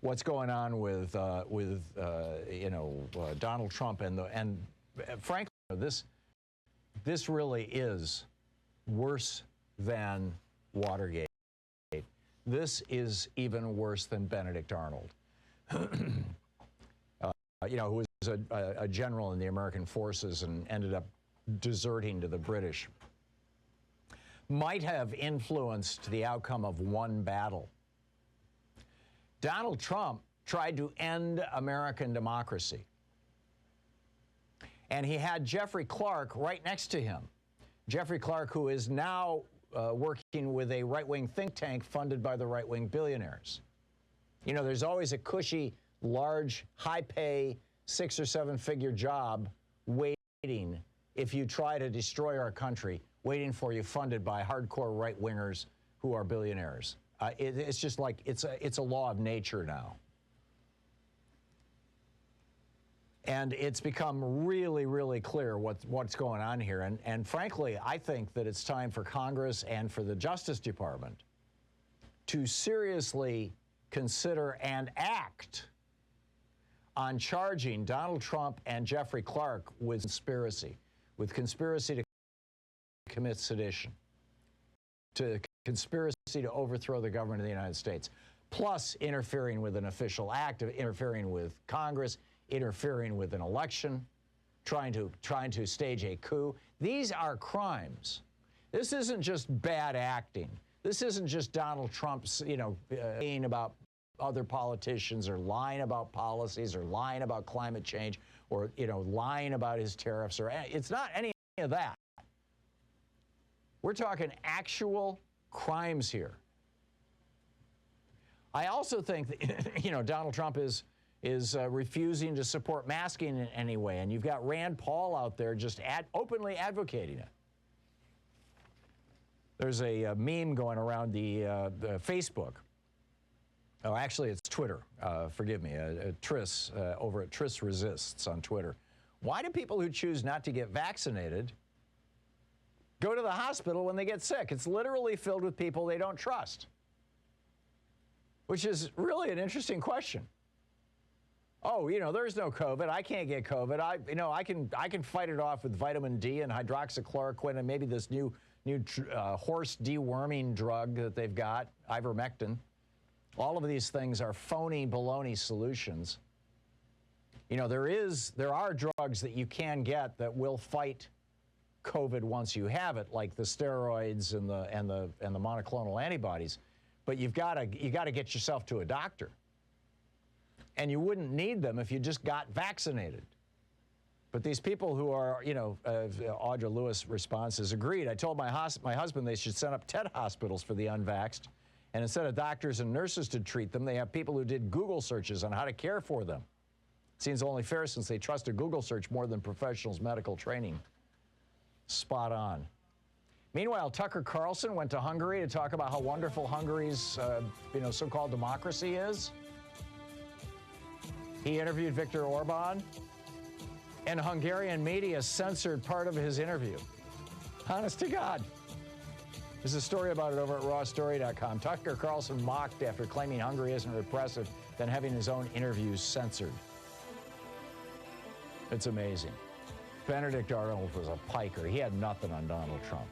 what's going on with Donald Trump and frankly, this really is worse than Watergate. This is even worse than Benedict Arnold, who was a general in the American forces and ended up deserting to the British. Might have influenced the outcome of one battle. Donald Trump tried to end American democracy. And he had Jeffrey Clark right next to him. Jeffrey Clark, who is now working with a right-wing think tank funded by the right-wing billionaires. You know, there's always a cushy, large, high-pay, 6- or 7-figure job waiting if you try to destroy our country, waiting for you, funded by hardcore right-wingers who are billionaires. It's just like it's a law of nature now. And it's become really, really clear what's going on here. And frankly, I think that it's time for Congress and for the Justice Department to seriously consider and act on charging Donald Trump and Jeffrey Clark with conspiracy to commit sedition, to conspiracy to overthrow the government of the United States, plus interfering with an official act, of interfering with Congress, interfering with an election, trying to stage a coup. These are crimes. This isn't just bad acting. This isn't just Donald Trump's, lying about other politicians or lying about policies or lying about climate change or, lying about his tariffs. It's not any of that. We're talking actual crimes here. I also think that, Donald Trump is refusing to support masking in any way, and you've got Rand Paul out there just openly advocating it. There's a meme going around the Facebook. Oh, actually, it's Twitter. Forgive me. Triss, over at Triss Resists on Twitter. Why do people who choose not to get vaccinated go to the hospital when they get sick? It's literally filled with people they don't trust, which is really an interesting question. Oh, there's no COVID. I can't get COVID. I can fight it off with vitamin D and hydroxychloroquine and maybe this new horse deworming drug that they've got, ivermectin. All of these things are phony baloney solutions. There are drugs that you can get that will fight COVID once you have it, like the steroids and the monoclonal antibodies. But you've got to get yourself to a doctor. And you wouldn't need them if you just got vaccinated. But these people who are, Audra Lewis responses, agreed. I told my husband they should set up TED hospitals for the unvaxxed. And instead of doctors and nurses to treat them, they have people who did Google searches on how to care for them. Seems only fair since they trust a Google search more than professionals' medical training. Spot on. Meanwhile, Tucker Carlson went to Hungary to talk about how wonderful Hungary's, so-called democracy is. He interviewed Viktor Orban, and Hungarian media censored part of his interview. Honest to God. There's a story about it over at rawstory.com. Tucker Carlson mocked after claiming Hungary isn't repressive, then having his own interviews censored. It's amazing. Benedict Arnold was a piker. He had nothing on Donald Trump.